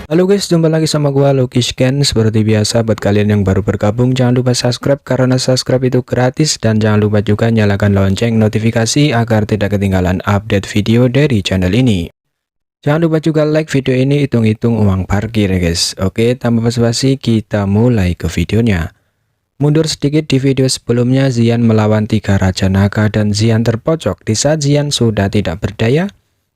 Halo guys, jumpa lagi sama gua Lucky Scan. Seperti biasa buat kalian yang baru bergabung, jangan lupa subscribe karena subscribe itu gratis, dan jangan lupa juga nyalakan lonceng notifikasi agar tidak ketinggalan update video dari channel ini. Jangan lupa juga like video ini, hitung-hitung uang parkir ya guys. Oke, tanpa basa-basi kita mulai ke videonya. Mundur sedikit di video sebelumnya, Xian melawan 3 Raja Naga dan Xian terpojok. Di saat Xian sudah tidak berdaya,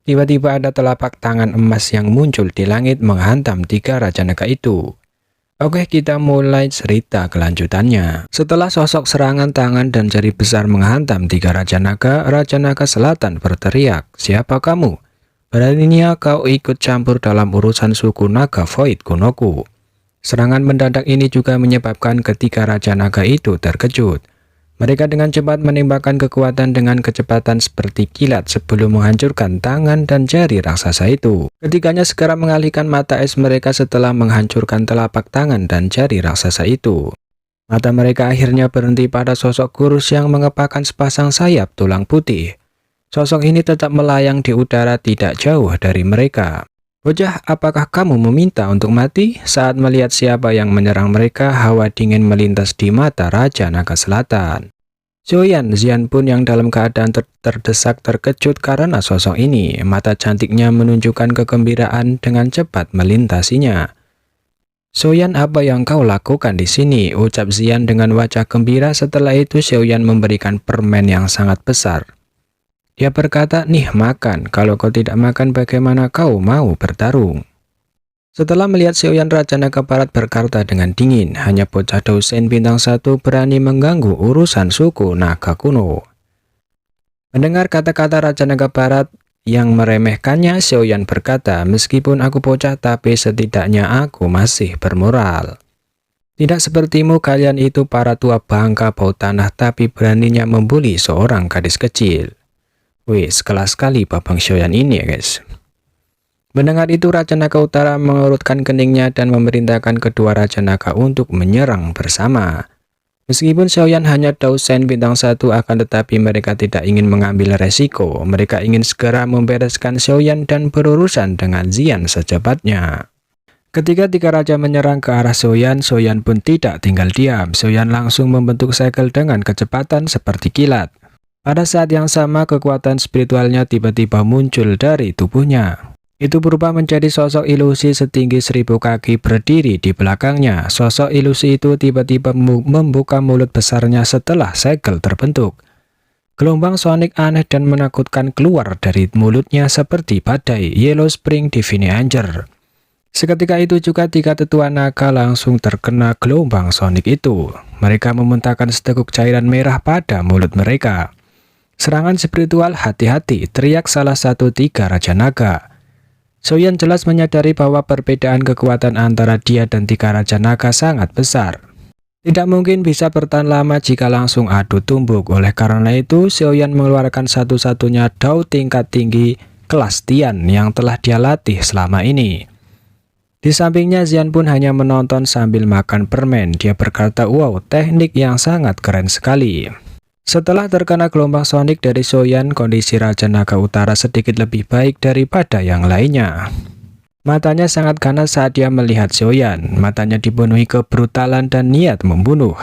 tiba-tiba ada telapak tangan emas yang muncul di langit menghantam 3 Raja Naga itu. Oke, kita mulai cerita kelanjutannya. Setelah sosok serangan tangan dan jari besar menghantam 3 Raja Naga Selatan berteriak, "Siapa kamu? Beraninya kau ikut campur dalam urusan suku Naga Void kunoku." Serangan mendadak ini juga menyebabkan ketiga Raja Naga itu terkejut. Mereka dengan cepat menembakkan kekuatan dengan kecepatan seperti kilat sebelum menghancurkan tangan dan jari raksasa itu. Ketiganya segera mengalihkan mata es mereka setelah menghancurkan telapak tangan dan jari raksasa itu. Mata mereka akhirnya berhenti pada sosok kurus yang mengepakkan sepasang sayap tulang putih. Sosok ini tetap melayang di udara tidak jauh dari mereka. "Bocah, apakah kamu meminta untuk mati?" Saat melihat siapa yang menyerang mereka, hawa dingin melintas di mata Raja Naga Selatan. Xian pun yang dalam keadaan terdesak terkejut karena sosok ini. Mata cantiknya menunjukkan kegembiraan dengan cepat melintasinya. "Xian, apa yang kau lakukan di sini?" ucap Xian dengan wajah gembira. Setelah itu Xian memberikan permen yang sangat besar. Dia berkata, "Nih, makan. Kalau kau tidak makan, bagaimana kau mau bertarung?" Setelah melihat Xian, Raja Naga Barat berkata dengan dingin, "Hanya bocah dosen bintang 1 berani mengganggu urusan suku naga kuno." Mendengar kata-kata Raja Naga Barat yang meremehkannya, Xian berkata, "Meskipun aku bocah, tapi setidaknya aku masih bermoral. Tidak sepertimu, kalian itu para tua bangka bau tanah, tapi beraninya membuli seorang gadis kecil." Wih, sekelas sekali babang Xian ini ya guys. Mendengar itu, Raja Naga Utara mengerutkan keningnya dan memerintahkan kedua Raja Naga untuk menyerang bersama. Meskipun Xian hanya dosen bintang 1, akan tetapi mereka tidak ingin mengambil resiko. Mereka ingin segera membereskan Xian dan berurusan dengan Xian secepatnya. Ketika 3 raja menyerang ke arah Xian pun tidak tinggal diam. Xian langsung membentuk segel dengan kecepatan seperti kilat. Pada saat yang sama, kekuatan spiritualnya tiba-tiba muncul dari tubuhnya. Itu berubah menjadi sosok ilusi setinggi 1000 kaki berdiri di belakangnya. Sosok ilusi itu tiba-tiba membuka mulut besarnya setelah segel terbentuk. Gelombang sonik aneh dan menakutkan keluar dari mulutnya seperti badai Yellow Spring Divine Anger. Seketika itu juga 3 tetua naga langsung terkena gelombang sonik itu. Mereka memuntahkan seteguk cairan merah pada mulut mereka. "Serangan spiritual, hati-hati!" teriak salah satu 3 Raja Naga. Xian jelas menyadari bahwa perbedaan kekuatan antara dia dan 3 Raja Naga sangat besar. Tidak mungkin bisa bertahan lama jika langsung adu tumbuk. Oleh karena itu, Xian mengeluarkan satu-satunya Dao tingkat tinggi kelas Tian yang telah dia latih selama ini. Di sampingnya, Xian pun hanya menonton sambil makan permen. Dia berkata, "Wow, teknik yang sangat keren sekali." Setelah terkena gelombang sonik dari Xian, kondisi Raja Naga Utara sedikit lebih baik daripada yang lainnya. Matanya sangat ganas saat dia melihat Xian. Matanya dipenuhi kebrutalan dan niat membunuh.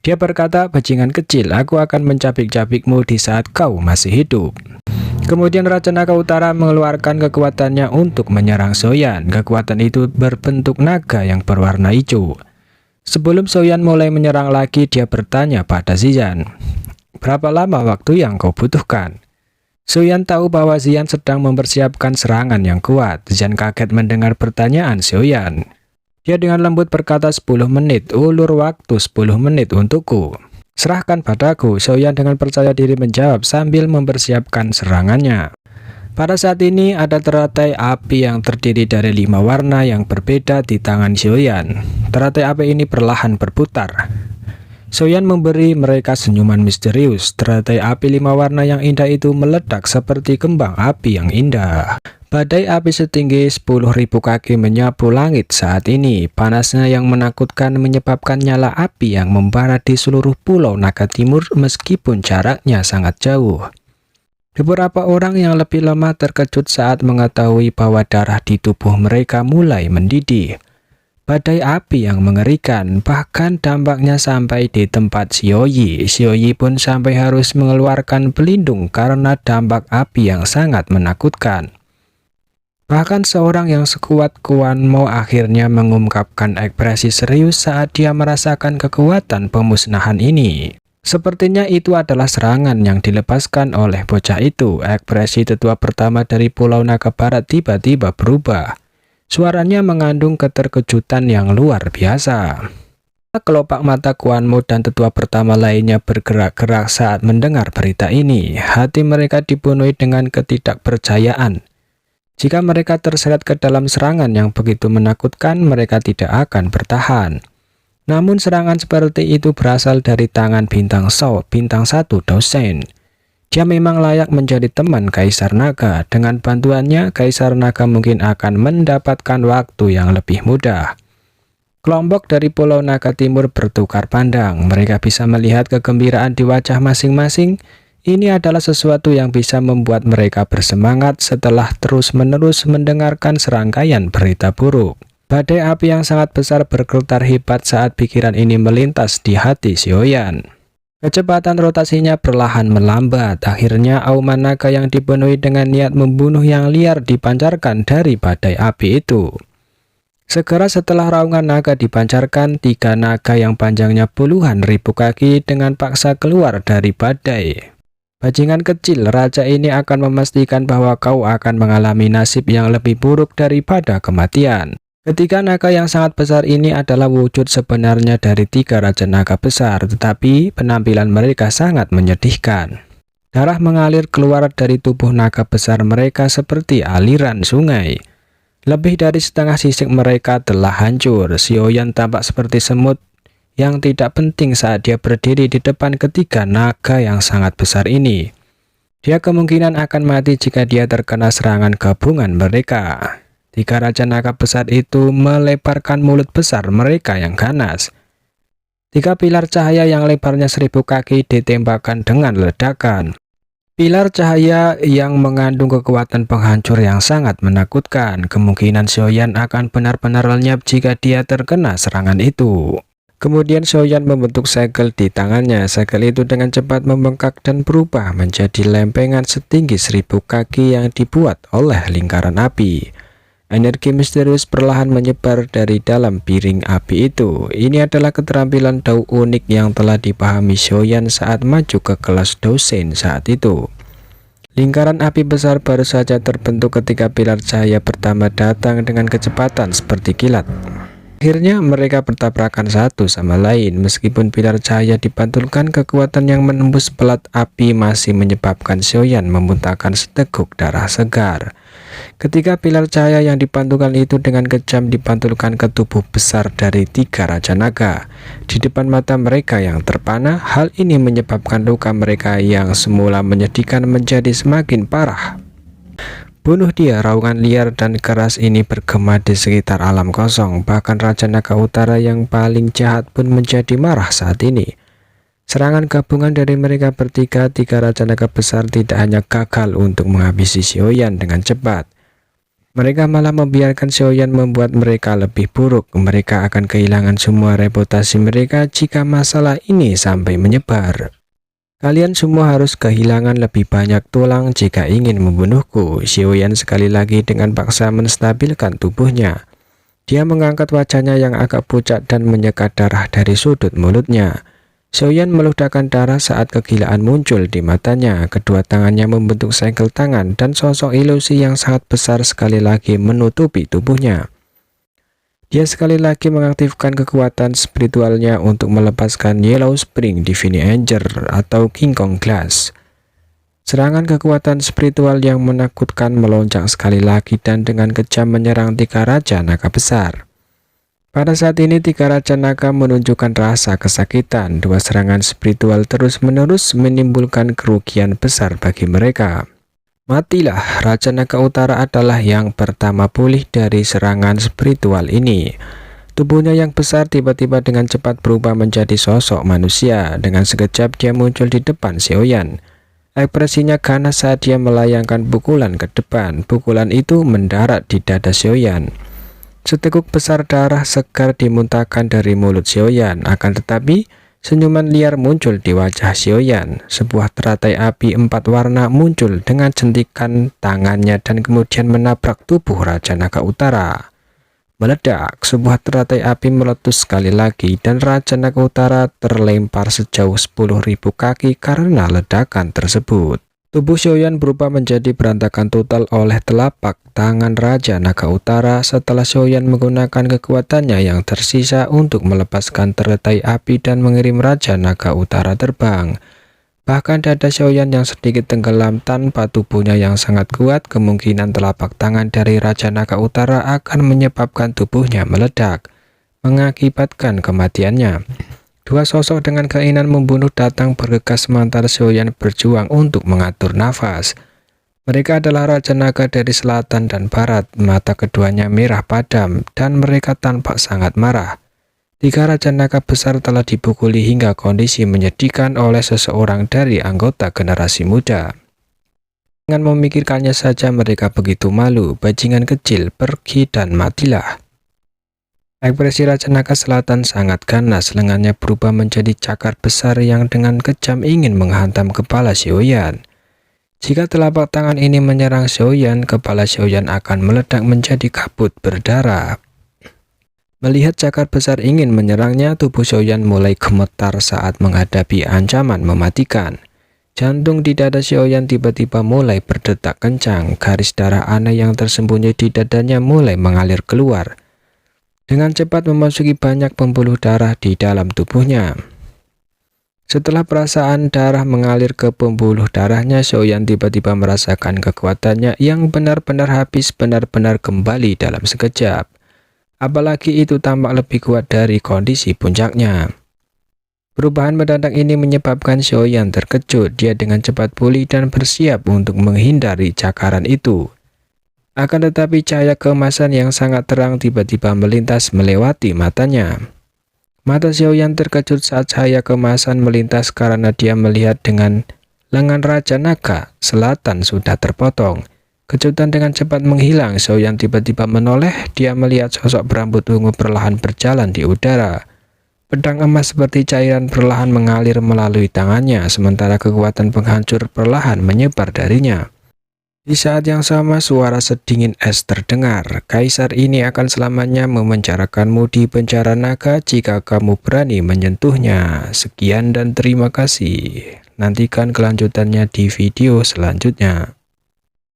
Dia berkata, "Bajingan kecil, aku akan mencabik-cabikmu di saat kau masih hidup." Kemudian Raja Naga Utara mengeluarkan kekuatannya untuk menyerang Xian. Kekuatan itu berbentuk naga yang berwarna hijau. Sebelum Xian mulai menyerang lagi, dia bertanya pada Xian, "Berapa lama waktu yang kau butuhkan?" Xian tahu bahwa Xian sedang mempersiapkan serangan yang kuat. Xian kaget mendengar pertanyaan Xian. Dia dengan lembut berkata, "10 menit, ulur waktu 10 menit untukku. Serahkan padaku." Xian dengan percaya diri menjawab sambil mempersiapkan serangannya. Pada saat ini ada teratai api yang terdiri dari 5 warna yang berbeda di tangan Xian. Teratai api ini perlahan berputar. Xian memberi mereka senyuman misterius. Teratai api 5 warna yang indah itu meledak seperti kembang api yang indah. Badai api setinggi 10.000 kaki menyapu langit saat ini. Panasnya yang menakutkan menyebabkan nyala api yang membara di seluruh pulau Naga Timur meskipun jaraknya sangat jauh. Beberapa orang yang lebih lemah terkejut saat mengetahui bahwa darah di tubuh mereka mulai mendidih. Badai api yang mengerikan, bahkan dampaknya sampai di tempat Xiaoyi. Xiaoyi pun sampai harus mengeluarkan pelindung karena dampak api yang sangat menakutkan. Bahkan seorang yang sekuat Quan Mo akhirnya mengungkapkan ekspresi serius saat dia merasakan kekuatan pemusnahan ini. Sepertinya itu adalah serangan yang dilepaskan oleh bocah itu. Ekspresi tetua pertama dari Pulau Naga Barat tiba-tiba berubah. Suaranya mengandung keterkejutan yang luar biasa. Kelopak mata Quan Mo dan tetua pertama lainnya bergerak-gerak saat mendengar berita ini. Hati mereka dipenuhi dengan ketidakpercayaan. Jika mereka terseret ke dalam serangan yang begitu menakutkan, mereka tidak akan bertahan. Namun serangan seperti itu berasal dari tangan Bintang Shao, Bintang 1 Dosen. Dia memang layak menjadi teman Kaisar Naga. Dengan bantuannya, Kaisar Naga mungkin akan mendapatkan waktu yang lebih mudah. Kelompok dari Pulau Naga Timur bertukar pandang. Mereka bisa melihat kegembiraan di wajah masing-masing. Ini adalah sesuatu yang bisa membuat mereka bersemangat setelah terus-menerus mendengarkan serangkaian berita buruk. Badai api yang sangat besar bergetar hebat saat pikiran ini melintas di hati Xiaoyan. Kecepatan rotasinya perlahan melambat. Akhirnya auman naga yang dipenuhi dengan niat membunuh yang liar dipancarkan dari badai api itu. Segera setelah raungan naga dipancarkan, 3 naga yang panjangnya puluhan ribu kaki dengan paksa keluar dari badai. Bajingan kecil, raja ini akan memastikan bahwa kau akan mengalami nasib yang lebih buruk daripada kematian. Ketiga naga yang sangat besar ini adalah wujud sebenarnya dari 3 raja naga besar, tetapi penampilan mereka sangat menyedihkan. Darah mengalir keluar dari tubuh naga besar mereka seperti aliran sungai. Lebih dari setengah sisik mereka telah hancur. Xiaoyan tampak seperti semut yang tidak penting saat dia berdiri di depan ketiga naga yang sangat besar ini. Dia kemungkinan akan mati jika dia terkena serangan gabungan mereka. 3 raja naga besar itu melebarkan mulut besar mereka yang ganas. 3 pilar cahaya yang lebarnya 1000 kaki ditembakkan dengan ledakan. Pilar cahaya yang mengandung kekuatan penghancur yang sangat menakutkan. Kemungkinan Xiaoyan akan benar-benar lenyap jika dia terkena serangan itu. Kemudian Xiaoyan membentuk segel di tangannya. Segel itu dengan cepat membengkak dan berubah menjadi lempengan setinggi 1000 kaki yang dibuat oleh lingkaran api. Energi misterius perlahan menyebar dari dalam piring api itu. Ini adalah keterampilan Dao unik yang telah dipahami Xiaoyan saat maju ke kelas dosen saat itu. Lingkaran api besar baru saja terbentuk ketika pilar cahaya pertama datang dengan kecepatan seperti kilat. Akhirnya mereka bertabrakan satu sama lain. Meskipun pilar cahaya dipantulkan, kekuatan yang menembus pelat api masih menyebabkan Xiaoyan memuntahkan seteguk darah segar. Ketika pilar cahaya yang dipantulkan itu dengan kejam dipantulkan ke tubuh besar dari 3 raja naga di depan mata mereka yang terpana, hal ini menyebabkan luka mereka yang semula menyedihkan menjadi semakin parah. Bunuh dia, raungan liar dan keras ini bergema di sekitar alam kosong. Bahkan Raja Naga Utara yang paling jahat pun menjadi marah saat ini. Serangan gabungan dari mereka bertiga, 3 raja naga besar tidak hanya gagal untuk menghabisi Xiaoyan dengan cepat. Mereka malah membiarkan Xiaoyan membuat mereka lebih buruk. Mereka akan kehilangan semua reputasi mereka jika masalah ini sampai menyebar. Kalian semua harus kehilangan lebih banyak tulang jika ingin membunuhku. Xiaoyan sekali lagi dengan paksa menstabilkan tubuhnya. Dia mengangkat wajahnya yang agak pucat dan menyekat darah dari sudut mulutnya. Xiaoyan meludahkan darah saat kegilaan muncul di matanya. Kedua tangannya membentuk segel tangan dan sosok ilusi yang sangat besar sekali lagi menutupi tubuhnya. Dia sekali lagi mengaktifkan kekuatan spiritualnya untuk melepaskan Yellow Spring Divine Anger atau King Kong Glass. Serangan kekuatan spiritual yang menakutkan melonjak sekali lagi dan dengan kejam menyerang 3 raja naga besar. Pada saat ini 3 raja naga menunjukkan rasa kesakitan. 2 serangan spiritual terus-menerus menimbulkan kerugian besar bagi mereka. Matilah, Raja Naga Utara adalah yang pertama pulih dari serangan spiritual ini. Tubuhnya yang besar tiba-tiba dengan cepat berubah menjadi sosok manusia. Dengan sekejap dia muncul di depan Xiaoyan. Ekspresinya ganas saat dia melayangkan pukulan ke depan. Pukulan itu mendarat di dada Xiaoyan. Seteguk besar darah segar dimuntahkan dari mulut Xiaoyan, akan tetapi senyuman liar muncul di wajah Xiaoyan. Sebuah teratai api 4 warna muncul dengan jentikan tangannya dan kemudian menabrak tubuh Raja Naga Utara. Meledak, sebuah teratai api meletus sekali lagi dan Raja Naga Utara terlempar sejauh 10.000 kaki karena ledakan tersebut. Tubuh Xiaoyan berubah menjadi berantakan total oleh telapak tangan Raja Naga Utara setelah Xiaoyan menggunakan kekuatannya yang tersisa untuk melepaskan teratai api dan mengirim Raja Naga Utara terbang. Bahkan dada Xiaoyan yang sedikit tenggelam tanpa tubuhnya yang sangat kuat, kemungkinan telapak tangan dari Raja Naga Utara akan menyebabkan tubuhnya meledak, mengakibatkan kematiannya. Dua sosok dengan keinginan membunuh datang bergegas sementara Xiaoyan berjuang untuk mengatur nafas. Mereka adalah Raja Naga dari selatan dan barat, mata keduanya merah padam dan mereka tampak sangat marah. 3 Raja Naga besar telah dipukuli hingga kondisi menyedihkan oleh seseorang dari anggota generasi muda. Dengan memikirkannya saja mereka begitu malu. Bajingan kecil, pergi dan matilah. Ekspresi Raja Naga Selatan sangat ganas, lengannya berubah menjadi cakar besar yang dengan kejam ingin menghantam kepala Xiaoyan. Jika telapak tangan ini menyerang Xiaoyan, kepala Xiaoyan akan meledak menjadi kabut berdarah. Melihat cakar besar ingin menyerangnya, tubuh Xiaoyan mulai gemetar saat menghadapi ancaman mematikan. Jantung di dada Xiaoyan tiba-tiba mulai berdetak kencang. Garis darah aneh yang tersembunyi di dadanya mulai mengalir keluar. Dengan cepat memasuki banyak pembuluh darah di dalam tubuhnya. Setelah perasaan darah mengalir ke pembuluh darahnya, Xiaoyan tiba-tiba merasakan kekuatannya yang benar-benar habis, benar-benar kembali dalam sekejap. Apalagi itu tampak lebih kuat dari kondisi puncaknya. Perubahan mendadak ini menyebabkan Xiaoyan terkejut. Dia dengan cepat pulih dan bersiap untuk menghindari cakaran itu. Akan tetapi cahaya keemasan yang sangat terang tiba-tiba melintas melewati matanya. Mata Xiaoyan terkejut saat cahaya keemasan melintas karena dia melihat dengan lengan Raja Naga Selatan sudah terpotong. Kejutan dengan cepat menghilang, Xiaoyan tiba-tiba menoleh. Dia melihat sosok berambut ungu perlahan berjalan di udara. Pedang emas seperti cairan perlahan mengalir melalui tangannya, sementara kekuatan penghancur perlahan menyebar darinya. Di saat yang sama, suara sedingin es terdengar. Kaisar ini akan selamanya memenjarakanmu di penjara naga jika kamu berani menyentuhnya. Sekian dan terima kasih. Nantikan kelanjutannya di video selanjutnya.